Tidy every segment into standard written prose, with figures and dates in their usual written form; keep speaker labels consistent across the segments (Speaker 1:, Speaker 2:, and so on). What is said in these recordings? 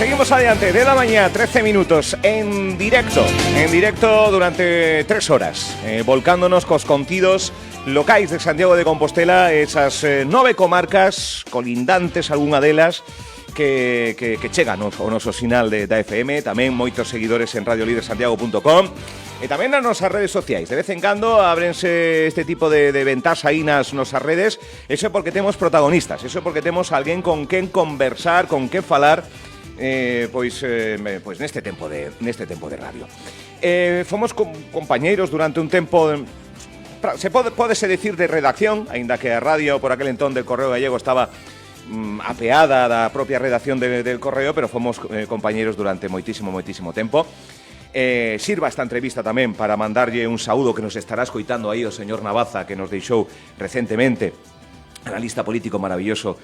Speaker 1: Seguimos adelante, de la mañana, 13 minutos, en directo durante 3 horas, volcándonos cos contidos locais de Santiago de Compostela, esas 9 comarcas colindantes, algunha delas, que chegan ao noso sinal da FM, tamén moitos seguidores en radiolidersantiago.com, e tamén nas nosas redes sociais. De vez en cando ábrense este tipo de ventas aí nas nosas redes. Eso é porque temos protagonistas, eso é porque temos alguén con quen conversar, con quen falar, pois neste tempo de radio. Fomos compañeiros durante un tempo, pódese decir, de redacción, aínda que a radio por aquel entón del Correo Gallego estaba apeada da propia redacción del Correo, pero fomos compañeiros durante moitísimo tempo. Sirva esta entrevista tamén para mandarlle un saúdo que nos estará escoitando aí o señor Navaza, que nos deixou recentemente, analista político maravilloso,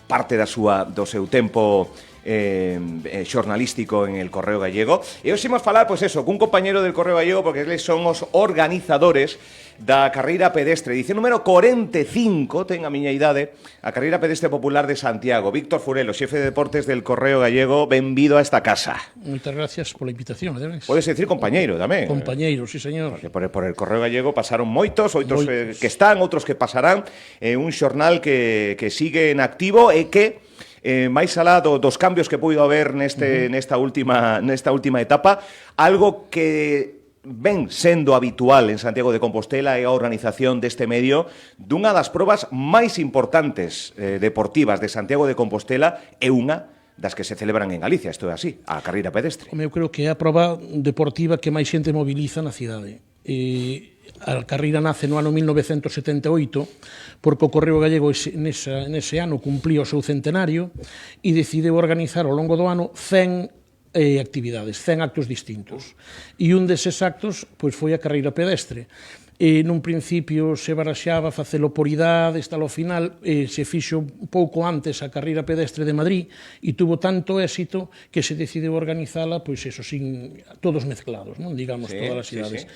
Speaker 1: parte do seu tempo xornalístico en el Correo Gallego. E hoxe imos falar, pois eso, cun compañero del Correo Gallego, porque eles son os organizadores da carreira pedestre, edición número 45, ten a miña idade, a carreira pedestre popular de Santiago. Víctor Furelo, xefe de deportes del Correo Gallego, benvido a esta casa.
Speaker 2: Moitas gracias pola invitación, ademais.
Speaker 1: Podes decir compañeiro tamén.
Speaker 2: Compañeiro, sí, señor.
Speaker 1: Porque por el Correo Gallego pasaron moitos que están, outros que pasarán, un xornal que sigue en activo e que máis alá dos cambios que puido haber nesta última etapa, algo que ven sendo habitual en Santiago de Compostela é a organización deste medio dunha das probas máis importantes deportivas de Santiago de Compostela e unha das que se celebran en Galicia, isto é así, a carreira pedestre.
Speaker 2: Eu creo que é a proba deportiva que máis xente moviliza na cidade. A carreira nace no ano 1978 porque o Correo Gallego nese ano cumplía o seu centenario e decideu organizar ao longo do ano 100 actividades, 100 actos distintos. E un deses actos foi a carreira pedestre. Nun principio se baraxaba facelo por idade, hasta ao final se fixo un pouco antes a carreira pedestre de Madrid e tuvo tanto éxito que se decidiu organizala, pois eso, sin todos mezclados, non digamos, todas as idades.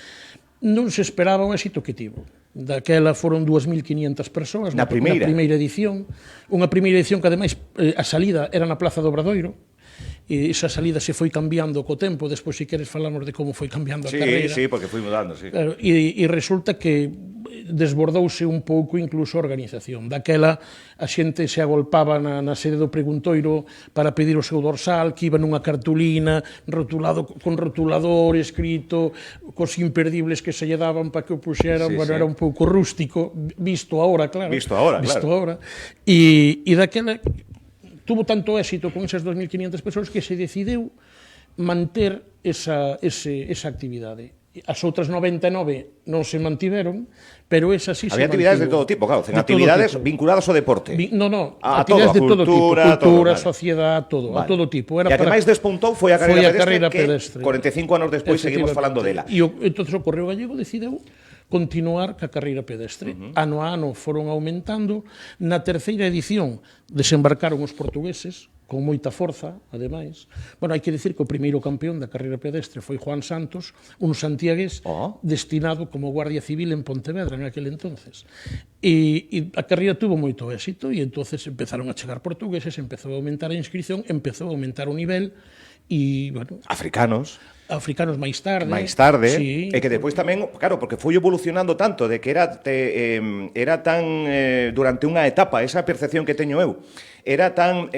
Speaker 2: Non se esperaba o éxito que tivo. Daquela foron 2.500 persoas na primeira edición. Unha primeira edición que, ademais, a salida era na Plaza do Obradoiro. E esa salida se foi cambiando co tempo. Despois, se queres, falamos de como foi cambiando a carreira.
Speaker 1: Sí, porque foi mudando, sí.
Speaker 2: Claro, e resulta que desbordouse un pouco incluso a organización. Daquela a xente se agolpaba na sede do preguntoiro para pedir o seu dorsal, que iba nunha cartulina rotulado con rotulador escrito, cos imperdibles que se lle daban para que o puxeran. Bueno, era un pouco rústico, visto ahora, claro.
Speaker 1: Visto ahora.
Speaker 2: E daquela tuvo tanto éxito con esas 2.500 persoas que se decidiu manter esa actividade. As outras 99 non se mantiveron, pero esa sí se mantiveron.
Speaker 1: Había actividades de todo tipo, claro, actividades vinculadas ao deporte.
Speaker 2: Actividades de todo tipo, cultura, sociedade, todo, a todo tipo.
Speaker 1: E a que máis despuntou foi a carreira pedestre, que 45 anos despois seguimos falando dela.
Speaker 2: E entón o Correo Gallego decideu continuar ca carreira pedestre. Ano a ano foron aumentando. Na terceira edición desembarcaron os portugueses, con moita forza, ademais. Bueno, hai que dicir que o primeiro campeón da carreira pedestre foi Juan Santos, un santiagués destinado como guardia civil en Pontevedra en aquel entonces. E a carreira tuvo moito éxito e entonces empezaron a chegar portugueses, empezou a aumentar a inscripción, empezou a aumentar o nivel e, bueno...
Speaker 1: Africanos
Speaker 2: máis tarde,
Speaker 1: sí. E que depois tamén, claro, porque foi evolucionando tanto de que era tan durante unha etapa, esa percepción que teño eu, era tan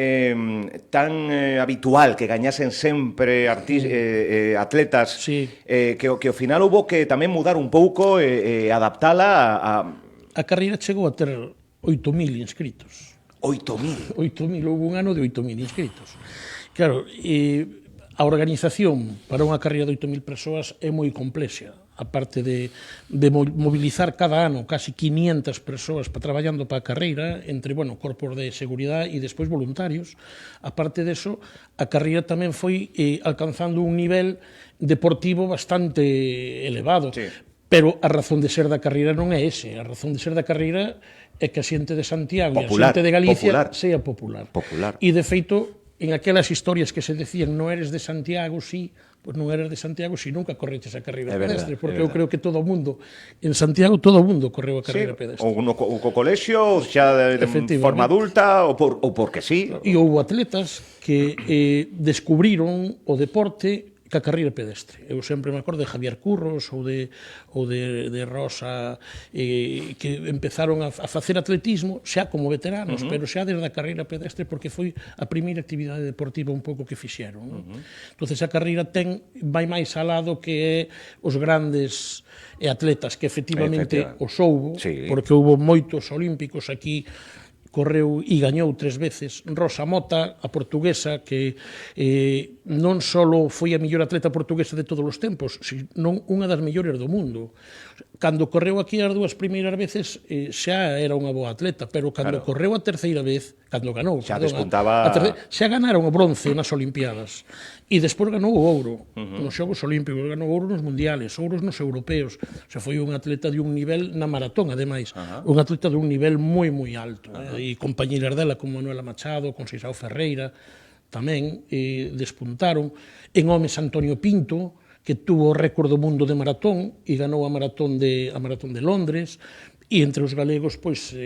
Speaker 1: habitual que gañasen sempre atletas, que ao final houbo que tamén mudar un pouco e adaptala a...
Speaker 2: A carreira chegou a ter 8.000 inscritos.
Speaker 1: 8.000?
Speaker 2: 8.000, houve un ano de 8.000 inscritos. Claro, a organización para unha carreira de 8.000 persoas é moi complexa. A parte de mobilizar cada ano casi 500 persoas traballando para a carreira, entre, corpos de seguridade e despois voluntarios. A parte deso, a carreira tamén foi alcanzando un nivel deportivo bastante elevado.
Speaker 1: Sí.
Speaker 2: Pero a razón de ser da carreira non é ese. A razón de ser da carreira é que a xente de Santiago e a xente de Galicia sea popular. E, de feito, en aquelas historias que se decían no eres de Santiago, sí, pois non eras de Santiago se nunca correches a carreira pedestre,
Speaker 1: verdad,
Speaker 2: porque eu creo que todo o mundo, en Santiago, todo o mundo correu a carreira pedestre.
Speaker 1: Ou co colexio, xa de forma adulta, ou porque sí.
Speaker 2: E houve atletas que descubriron o deporte ca carreira pedestre. Eu sempre me acordo de Javier Curros ou de Rosa, que empezaron a facer atletismo xa como veteranos, pero xa desde a carreira pedestre, porque foi a primeira actividade deportiva un pouco que fixeron. Entonces a carreira vai máis alado que os grandes atletas, que efectivamente os houbo, porque houbo moitos olímpicos aquí. Correu e gañou 3 veces. Rosa Mota, a portuguesa, que non só foi a mellor atleta portuguesa de todos os tempos, senón unha das mellores do mundo. Cando correu aquí as 2 primeiras veces xa era unha boa atleta, pero cando correu a terceira vez, cando ganou,
Speaker 1: xa despuntaba...
Speaker 2: xa ganaron o bronce nas Olimpiadas. E despois ganou o ouro nos Xogos Olímpicos, ganou ouro nos mundiales, ouros nos europeos. O sea, foi un atleta de un nivel na maratón, ademais, un atleta de un nivel moi, moi alto. E compañeiras dela como Manuela Machado, con Sisao Ferreira, tamén despuntaron. En homes, Antonio Pinto, que tuvo o récord do mundo de maratón e ganou a maratón de Londres. E entre os galegos, pois,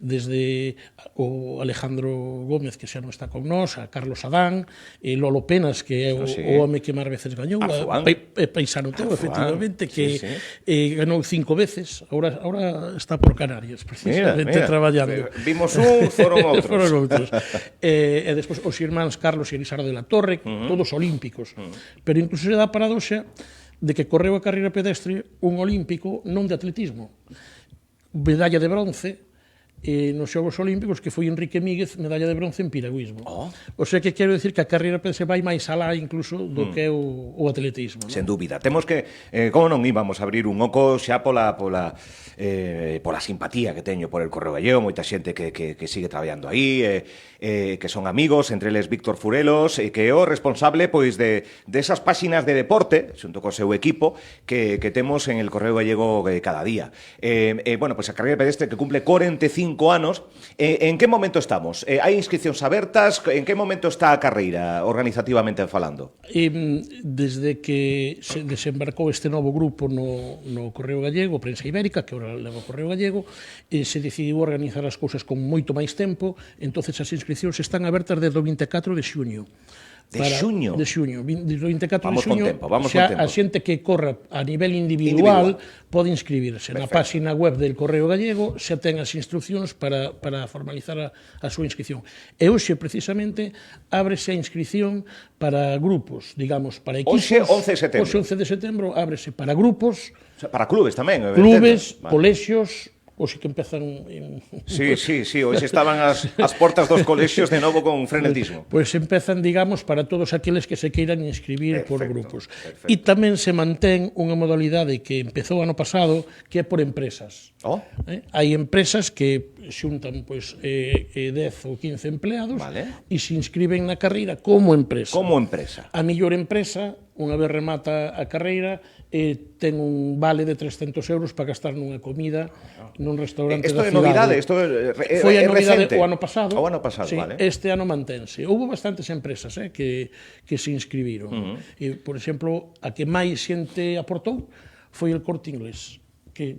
Speaker 2: desde o Alejandro Gómez, que xa non está con nós, a Carlos Adán, e Lolo Penas, que é o home que máis veces gañou, paisano teu, efectivamente, que ganou 5 veces, ahora está por Canarias, precisamente, traballando.
Speaker 1: Vimos foron outros.
Speaker 2: E despois os irmáns Carlos e Elisardo de la Torre, todos olímpicos. Pero incluso se dá a paradoxa de que correu a carreira pedestre un olímpico non de atletismo, medalla de bronce nos Xogos Olímpicos, que foi Enrique Míguez, medalla de bronce en piragüismo. O sea que quero decir que a carreira pedestre vai máis alá incluso do que é o atletismo.
Speaker 1: Sen dúbida. Temos que, como non íbamos a abrir un oco xa pola simpatía que teño por el Correo Gallego, moita xente que sigue traballando aí, que son amigos, entre eles Víctor Furelos, que é o responsable pois de esas páxinas de deporte, xunto co seu equipo, que temos en el Correo Gallego cada día. Bueno, pois a carreira pedestre que cumple 45 anos. En que momento estamos? Hai inscripcións abertas? En que momento está a carreira, organizativamente falando?
Speaker 2: Desde que se desembarcou este novo grupo no Correo Gallego, Prensa Ibérica, que ora leva o Correo Gallego, se decidiu organizar as cousas con moito máis tempo, entonces as inscripcións están abertas desde o 24 de xuño.
Speaker 1: De xuño?
Speaker 2: De xuño. Desde o 24 de xuño,
Speaker 1: vamos
Speaker 2: xa a xente que corra a nivel individual pode inscribirse. Na página web del Correo Gallego xa ten as instruccións para formalizar a súa inscripción. E hoxe, precisamente, ábrese a inscripción para grupos, digamos, para equipos.
Speaker 1: Hoxe, 11 de setembro.
Speaker 2: Hoxe, 11 de setembro, ábrese para grupos.
Speaker 1: Para clubes tamén.
Speaker 2: Clubes, colexios, hoxe que empezan
Speaker 1: Sí, hoxe estaban as portas dos colexios de novo con frenetismo.
Speaker 2: Pois empezan, digamos, para todos aqueles que se queiran inscribir por grupos. E tamén se mantén unha modalidade que empezou ano pasado, que é por empresas. Hai empresas que xuntan 10 ou 15 empleados e se inscriben na carreira como empresa.
Speaker 1: Como empresa.
Speaker 2: A mellor empresa, unha vez remata a carreira, ten un vale de 300 euros para gastar nunha comida nun restaurante da cidade.
Speaker 1: Isto é novidade? Isto
Speaker 2: foi a novidade
Speaker 1: recente?
Speaker 2: o ano pasado.
Speaker 1: O ano pasado,
Speaker 2: sí,
Speaker 1: vale.
Speaker 2: Este ano mantense. Houve bastantes empresas que se inscribiron. Por exemplo, a que máis xente aportou foi el Corte Inglés, que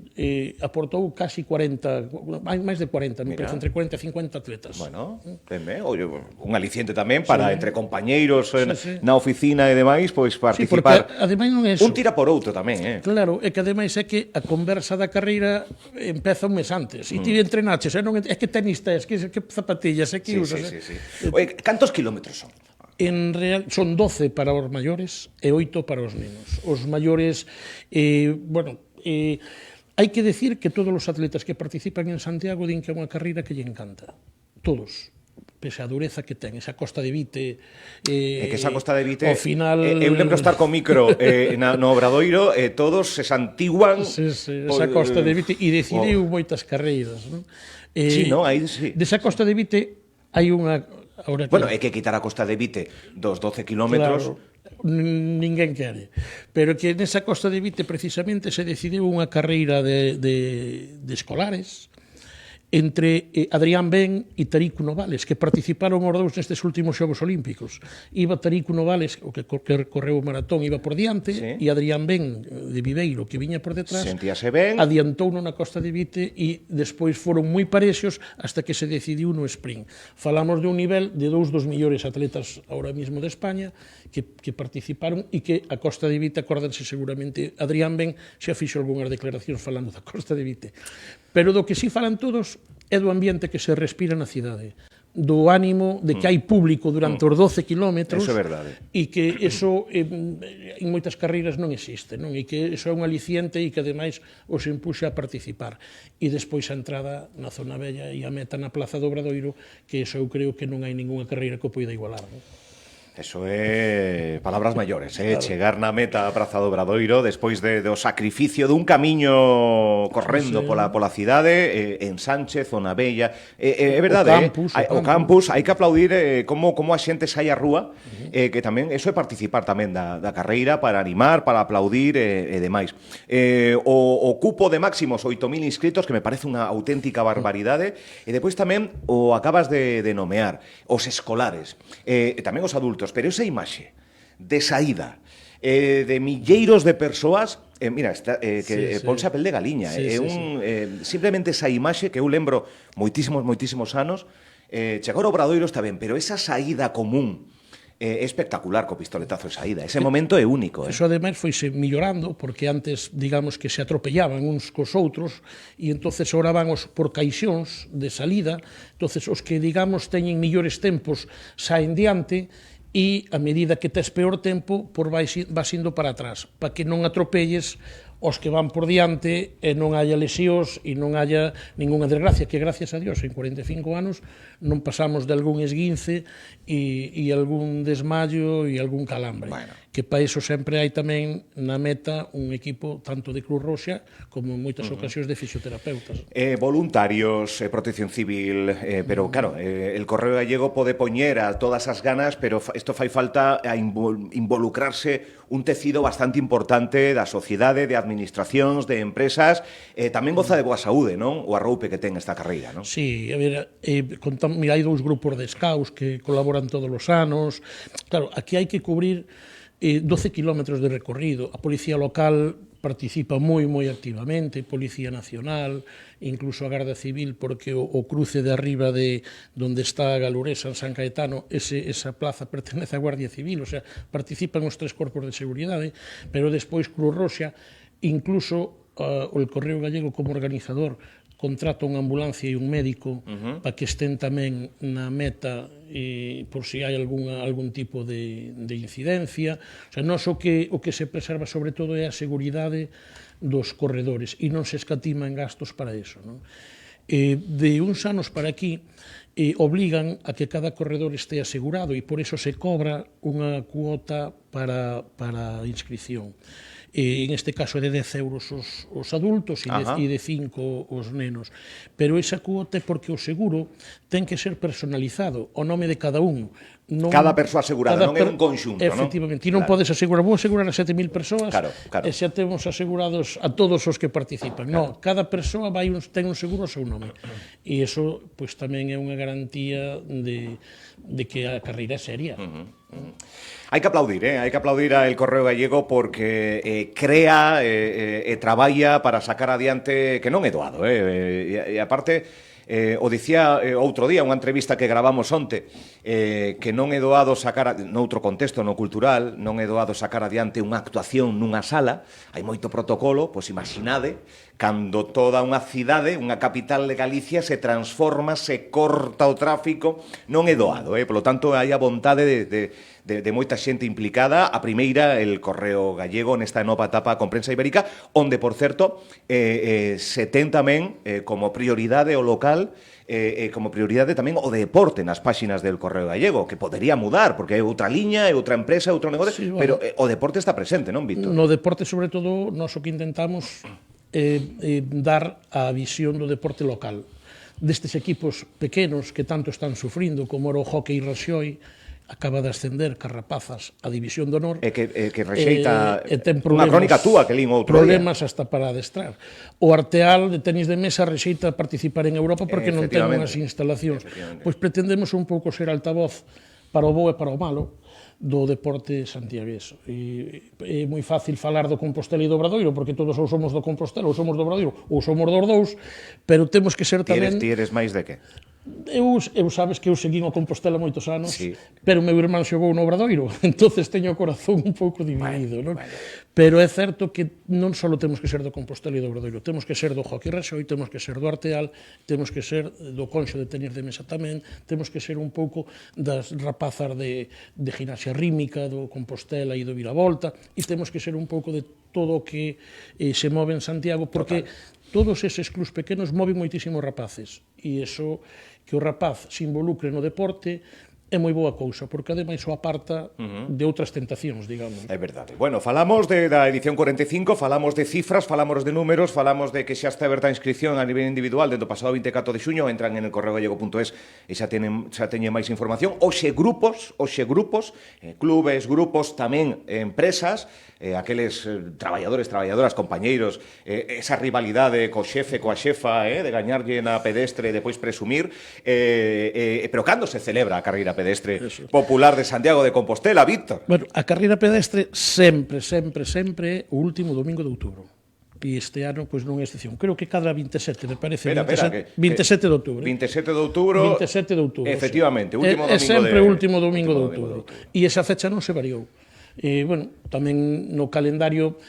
Speaker 2: aportou casi 40, máis de 40, me parece, entre 40 e 50 atletas.
Speaker 1: Bueno, un aliciente tamén para entre compañeiros na oficina e demais, pois participar.
Speaker 2: Sí, porque ademais non é eso.
Speaker 1: Un tira por outro tamén,
Speaker 2: Claro, é que ademais é que a conversa da carreira empeza un mes antes. E ti entrenaches, é que tenista é que zapatillas, é que usas.
Speaker 1: Oye, cantos kilómetros son?
Speaker 2: En real, son 12 para os maiores e 8 para os nenos. Os maiores, hai que decir que todos os atletas que participan en Santiago din que é unha carreira que lle encanta. Todos. Pese a dureza que ten, esa Costa de Vite...
Speaker 1: que esa Costa de Vite...
Speaker 2: Ao final...
Speaker 1: Eu lembro estar con micro no Obradoiro, todos se santiguan...
Speaker 2: esa Costa de Vite, e decidiu moitas carreiras.
Speaker 1: Sí, non? Aí sí.
Speaker 2: Desa Costa de Vite hai unha...
Speaker 1: Bueno, é que quitar a Costa de Vite dos 12 kilómetros...
Speaker 2: Claro, ninguén quere. Pero que nesa Costa de Vite precisamente se decidiu unha carreira de escolares entre Adrián Ben e Taríco Novales, que participaron os dous nestes últimos Xogos Olímpicos. Iba Taríco Novales, o que correu o maratón, iba por diante, e Adrián Ben de Viveiro, que viña por detrás, adiantouno na Costa de Vite e despois foron moi parexos hasta que se decidiu no sprint. Falamos de un nivel de dous dos millores atletas ahora mismo de España que participaron e que a Costa de Vite, acórdanse seguramente, Adrián Ben xa fixo algunhas declaracións falando da Costa de Vite. Pero do que sí falan todos é do ambiente que se respira na cidade, do ánimo de que hai público durante os 12 kilómetros, e que eso en moitas carreiras non existe, non? E que eso é un aliciente e que ademais os empuxa a participar. E despois a entrada na zona bella e a meta na Plaza do Obradoiro, que eso eu creo que non hai ninguna carreira que o poida igualar, non?
Speaker 1: Eso é palabras maiores, chegar na meta a Praza do Obradoiro despois do sacrificio dun camiño correndo pola cidade, en Sánchez, Zona Bella. É verdade, o campus, hai que aplaudir como a xente sai á rúa, que tamén, eso é participar tamén da carreira, para animar, para aplaudir e demais. O cupo de máximos 8.000 inscritos, que me parece unha auténtica barbaridade, e depois tamén o acabas de nomear, os escolares, e tamén os adultos. Pero esa imaxe de saída de milleiros de persoas, mira, ponse a pel de galiña. Simplemente esa imaxe que eu lembro moitísimos anos, chegar ao Obradoiro está ben, pero esa saída común é espectacular, co pistoletazo de saída. Ese momento é único.
Speaker 2: Eso, ademais, foise millorando, porque antes, digamos, que se atropellaban uns cos outros, e entonces ahora van por caixóns de salida, entonces os que, digamos, teñen millores tempos saen diante, e a medida que tes peor tempo, vas indo para atrás, para que non atropelles os que van por diante e non haya lesións e non haya ninguna desgracia, que gracias a Dios en 45 anos non pasamos de algún esguince e algún desmayo e algún calambre. Que para iso sempre hai tamén na meta un equipo tanto de Cruz Roxa como en moitas ocasións de fisioterapeutas.
Speaker 1: Voluntarios, protección civil, pero claro, el Correo Gallego pode poñer a todas as ganas, pero isto fai falta a involucrarse un tecido bastante importante da sociedade, de administracións, de empresas, tamén goza de boa saúde, non? O arroupe que ten esta carreira, non?
Speaker 2: Sí, a ver, mira, hai dous grupos de scouts que colaboran todos os anos. Claro, aquí hai que cubrir 12 kilómetros de recorrido. A Policía Local participa moi activamente, Policía Nacional, incluso a Garda Civil, porque o cruce de arriba de onde está a Galuresa, en San Caetano, esa plaza pertenece á Guardia Civil, o sea, participan os tres corpos de seguridade, pero despois Cruz Roxa, incluso o Correo Gallego como organizador, contrata unha ambulancia e un médico para que estén tamén na meta por si hai algún tipo de incidencia. O sea, non o que se preserva sobre todo é a seguridade dos corredores e non se escatima en gastos para iso, non? De uns anos para aquí obligan a que cada corredor este asegurado e por iso se cobra unha cuota para a inscripción. En este caso é de 10 euros os adultos e de 5 os nenos. Pero esa cuota é porque o seguro ten que ser personalizado, o nome de cada un.
Speaker 1: Cada persoa asegurada, non é un conxunto, non?
Speaker 2: Efectivamente, e non podes asegurar, vou asegurar a 7.000 persoas e xa temos asegurados a todos os que participan. Non, cada persoa ten un seguro ao seu nome. E iso tamén é unha garantía de que a carreira é seria.
Speaker 1: Hai que aplaudir a El Correo Gallego porque crea e traballa para sacar adiante, que non é doado, e aparte, o dicía outro día, unha entrevista que gravamos onte, que non é doado sacar, noutro contexto, no cultural, non é doado sacar adiante unha actuación nunha sala, hai moito protocolo, pois imaginade, cando toda unha cidade, unha capital de Galicia, se transforma, se corta o tráfico, non é doado, polo tanto, hai a vontade de moita xente implicada. A primeira, El Correo Gallego, nesta nova etapa con Prensa Ibérica, onde, por certo, se ten tamén como prioridade o local, como prioridade tamén o deporte nas páxinas del Correo Gallego, que podería mudar, porque é outra liña, é outra empresa, é outro negocio, pero o deporte está presente, non, Víctor?
Speaker 2: No deporte, sobre todo, nós o que intentamos dar a visión do deporte local, destes equipos pequenos que tanto están sufrindo, como era o hockey Raxoi, acaba de ascender Carrapazas a División de Honor
Speaker 1: E que rexeita
Speaker 2: ten
Speaker 1: unha crónica túa que lín outro
Speaker 2: problemas hasta para adestrar. O Arteal de tenis de mesa rexeita participar en Europa porque non ten unhas instalacións. Pois pretendemos un pouco ser altavoz para o bo e para o malo do deporte santiagueso. E é moi fácil falar do Compostela e do Obradoiro, porque todos ou somos do Compostela ou somos do Obradoiro ou somos dos dous, pero temos que ser tamén...
Speaker 1: Ti eres máis de que?
Speaker 2: Eu sabes que eu seguín o Compostela moitos anos,
Speaker 1: sí,
Speaker 2: pero o meu irmán xogou no Obradoiro, entonces teño o corazón un pouco dividido, non? Pero é certo que non só temos que ser do Compostela e do Obradoiro, temos que ser do Hockey Raxoi, temos que ser do Arteal, temos que ser do Conxo de tenis de mesa tamén, temos que ser un pouco das rapazas de gimnasia rítmica, do Compostela e do Viravolta, e temos que ser un pouco de todo o que se move en Santiago, porque todos eses clubs pequenos moven moitísimos rapaces, e iso que o rapaz se involucre no deporte é moi boa cousa, porque ademais o aparta de outras tentacións, digamos.
Speaker 1: É verdade. Bueno, falamos da edición 45, falamos de cifras, falamos de números, falamos de que xa está aberta a inscripción a nivel individual dentro do pasado 24 de xuño, entran en el correogallego.es e xa teñen máis información. Oxe grupos, clubes, grupos, tamén empresas, aqueles traballadores, traballadoras, compañeiros, esa rivalidade co xefe, coa xefa, de gañarlle na pedestre e depois presumir, pero cando se celebra a carreira pedestre popular de Santiago de Compostela, Víctor?
Speaker 2: Bueno, a carreira pedestre sempre é o último domingo de outubro. E este ano, pois, non é excepción. Creo que cada 27, me parece, 27 de outubro.
Speaker 1: 27 de outubro.
Speaker 2: 27 de outubro.
Speaker 1: Efectivamente, último domingo de...
Speaker 2: É sempre o último domingo de outubro. E esa fecha non se variou. Bueno, tamén no calendario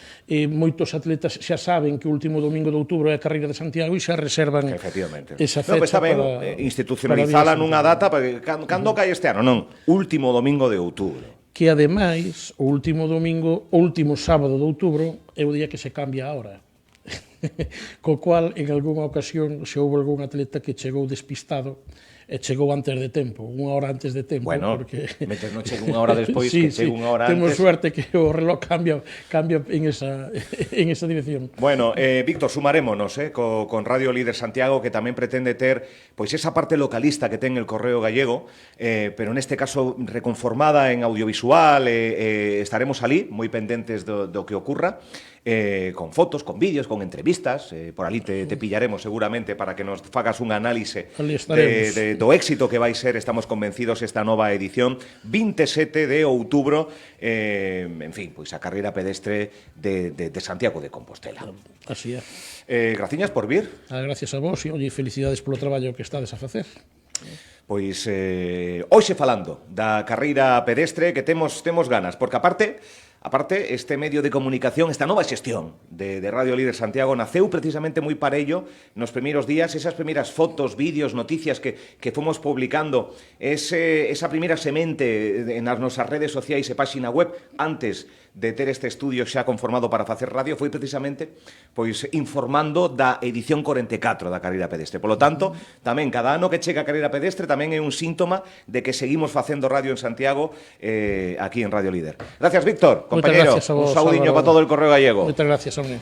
Speaker 2: moitos atletas xa saben que o último domingo de outubro é a carreira de Santiago e xa reservan esa fecha
Speaker 1: está ben, institucionalizala nunha data, porque cando cae este ano? Non, último domingo de outubro.
Speaker 2: Que ademais, o último sábado de outubro é o día que se cambia a hora. Co cual, en algunha ocasión, se houve algún atleta que chegou despistado e chegou antes de tempo, unha hora antes de tempo.
Speaker 1: Bueno,
Speaker 2: porque...
Speaker 1: metes non chega unha hora despois, que chega unha hora antes.
Speaker 2: Temos suerte que o reloj cambia en esa dirección.
Speaker 1: Bueno, Víctor, sumarémonos con Radio Líder Santiago, que tamén pretende ter pois esa parte localista que ten el Correo Gallego, pero neste caso reconformada en audiovisual, estaremos alí, moi pendentes do que ocurra, con fotos, con vídeos, con entrevistas, por ali te pillaremos seguramente para que nos fagas un análise do éxito que vai ser, estamos convencidos, esta nova edición 27 de outubro, en fin, pois a carreira pedestre de Santiago de Compostela.
Speaker 2: Así é.
Speaker 1: Graciñas por vir.
Speaker 2: Gracias a vos e felicidades polo traballo que estades a facer.
Speaker 1: Pois hoxe falando da carreira pedestre que temos ganas, porque aparte, este medio de comunicación, esta nova xestión de Radio Líder Santiago naceu precisamente moi parello nos primeiros días, esas primeiras fotos, vídeos, noticias que fomos publicando, esa primeira semente nas nosas redes sociais e páxina web antes de ter este estudio xa conformado para facer radio, foi precisamente pois informando da edición 44 da carreira pedestre. Polo tanto, tamén cada ano que chega a carreira pedestre tamén é un síntoma de que seguimos facendo radio en Santiago aquí en Radio Líder. Gracias, Víctor, compañero. Un saudiño para todo el Correo Gallego.
Speaker 2: Moitas gracias, hombre.